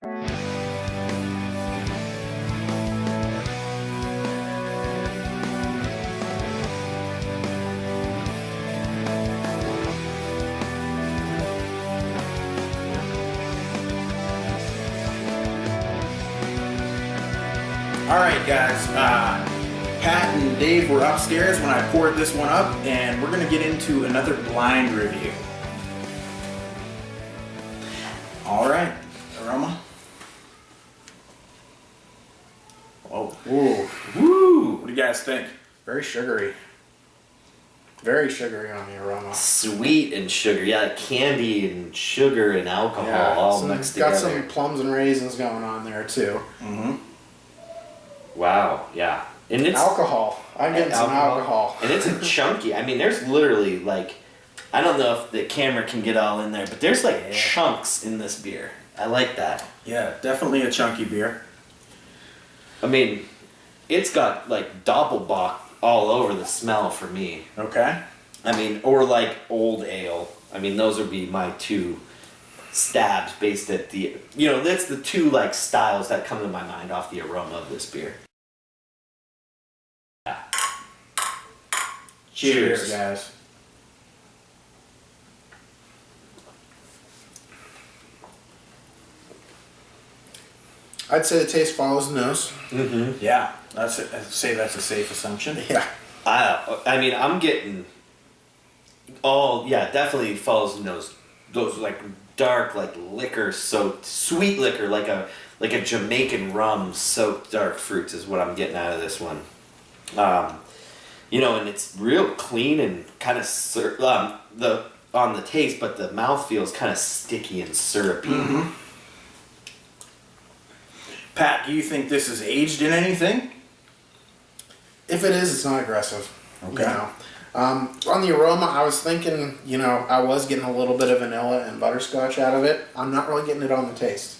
Alright guys, Pat and Dave were upstairs when I poured this one up, and we're going to get into another blind review. Alright, aroma. Oh, Ooh, woo! What do you guys think? very sugary. Very sugary on the aroma. Sweet and sugar, yeah, candy and sugar and alcohol all mixed together. Got some plums and raisins going on there too. Mm-hmm. Wow, yeah. And it's Alcohol. I'm getting some alcohol. And it's a chunky. I mean, there's literally like, I don't know if the camera can get all in there, but there's like chunks in this beer. I like that. Yeah, definitely a chunky beer. I mean, it's got like Doppelbock all over the smell for me. Okay. I mean, or like old ale. I mean, those would be my two stabs based at the, that's the two like styles that come to my mind off the aroma of this beer. Yeah. Cheers, guys. I'd say the taste follows the nose. Mm-hmm. Yeah, I'd say that's a safe assumption. Yeah. I mean, I'm getting definitely follows the nose. Those like dark, like liquor soaked, sweet liquor, like a Jamaican rum soaked dark fruits is what I'm getting out of this one. And it's real clean and kind of on the taste, but the mouth feels kind of sticky and syrupy. Mm-hmm. Pat, do you think this is aged in anything? If it is, it's not aggressive. Okay. On the aroma, I was thinking, I was getting a little bit of vanilla and butterscotch out of it. I'm not really getting it on the taste.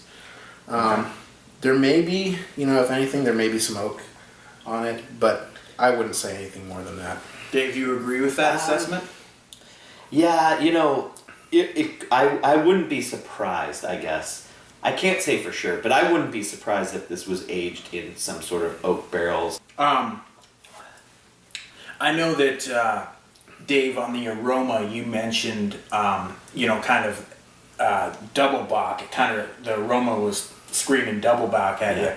There may be, if anything, there may be some oak on it, but I wouldn't say anything more than that. Dave, do you agree with that assessment? Yeah, I wouldn't be surprised, I guess. I can't say for sure, but I wouldn't be surprised if this was aged in some sort of oak barrels. I know that, Dave, on the aroma, you mentioned, kind of double bock. The aroma was screaming double bock at you.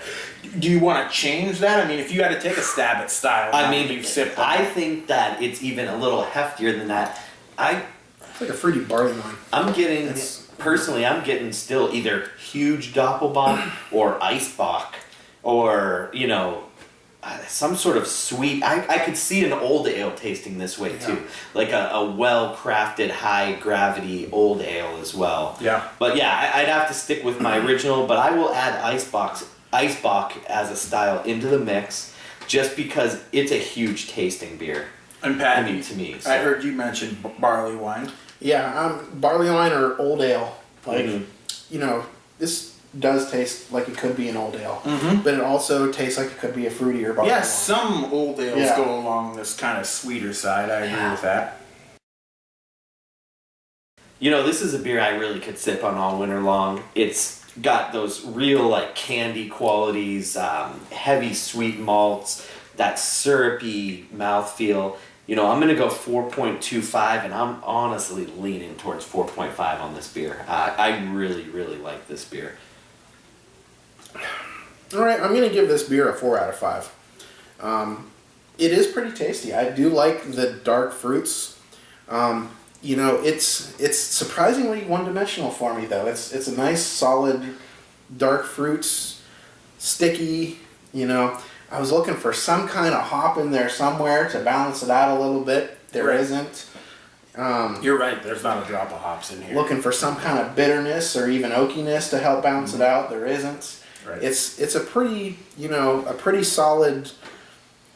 Do you want to change that? I mean, if you had to take a stab at style, you've sipped on I think that it's even a little heftier than that. It's like a fruity barley wine. I'm getting still either huge Doppelbock or Eisbock or, some sort of sweet. I could see an old ale tasting this way too. Like a well-crafted, high-gravity old ale as well. Yeah. But yeah, I'd have to stick with my original, but I will add Eisbock as a style into the mix just because it's a huge tasting beer. And Pat, to me. So. I heard you mention barley wine. Yeah, barley wine or old ale. Like, Mm-hmm. This does taste like it could be an old ale, Mm-hmm. but it also tastes like it could be a fruitier barley Yeah, wine. some old ales go along this kind of sweeter side. I agree with that. This is a beer I really could sip on all winter long. It's got those real like candy qualities, heavy sweet malts, that syrupy mouthfeel. I'm going to go 4.25, and I'm honestly leaning towards 4.5 on this beer. I really, really like this beer. All right, I'm going to give this beer a 4 out of 5. It is pretty tasty. I do like the dark fruits. It's surprisingly one-dimensional for me, though. It's a nice, solid, dark fruits, sticky, I was looking for some kind of hop in there somewhere to balance it out a little bit. There isn't. You're right, there's not a drop of hops in here. Looking for some kind of bitterness or even oakiness to help balance it out. There isn't. Right. It's a pretty, a pretty solid,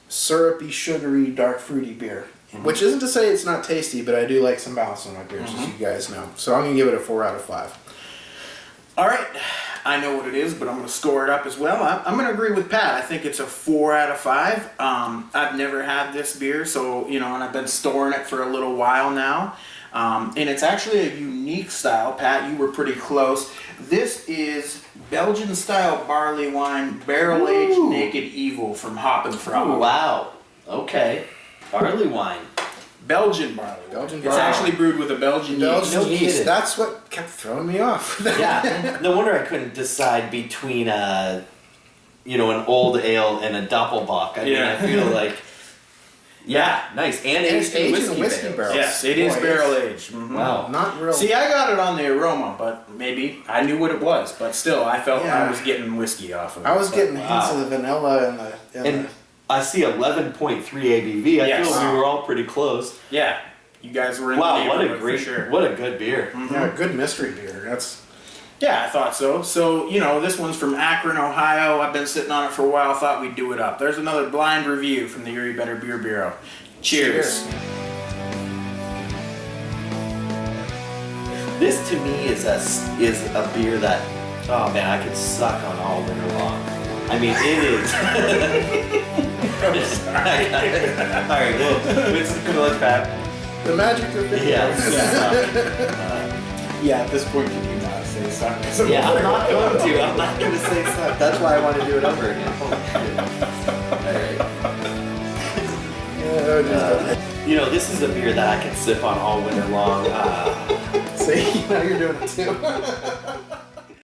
syrupy, sugary, dark fruity beer. Which isn't to say it's not tasty, but I do like some balance on my beers, as you guys know. So I'm going to give it a 4 out of 5. All right, I know what it is, but I'm going to score it up as well. I'm going to agree with Pat. I think it's a 4 out of 5. I've never had this beer, so, and I've been storing it for a little while now. And it's actually a unique style. Pat, you were pretty close. This is Belgian style barley wine, barrel aged Ooh. Naked Evil from Hoppin. Oh, wow. Okay. Barley wine. Belgian barley. Belgian It's barley. actually brewed with a Belgian yeast. Belgian No yeast. kidding. That's what kept throwing me off. Yeah. No wonder I couldn't decide between an old ale and a doppelbock. I mean, Yeah. I feel like, yeah, nice. And And it's aged in aged in whiskey barrels. barrels. Yes, it is Boy, barrel it's- aged. Mhm. Wow. Not real. See, I got it on the aroma, but maybe I knew what it was, but still, I felt I Yeah. was getting whiskey off of it. I was but- getting Wow. hints of the vanilla and And I see 11.3 ABV. I Yes. feel we were all pretty close. Yeah, you guys were in the Wow, what a neighborhood great, for sure. what a good beer. yeah, good mystery beer. That's Yeah, I thought so. So, this one's from Akron, Ohio. I've been sitting on it for a while. Thought we'd do it up. There's another blind review from the Erie Better Beer Bureau. Cheers. This to me is a beer that, oh man, I could suck on all winter long. I mean, it is. All right, well, let's back. the magic of it. Yeah, At this point, can you not say something? yeah, I'm not going to. I'm not going to say suck. That's why I want to do it over again. Holy shit. All right. This is a beer that I can sip on all winter long. See, now you're doing it too.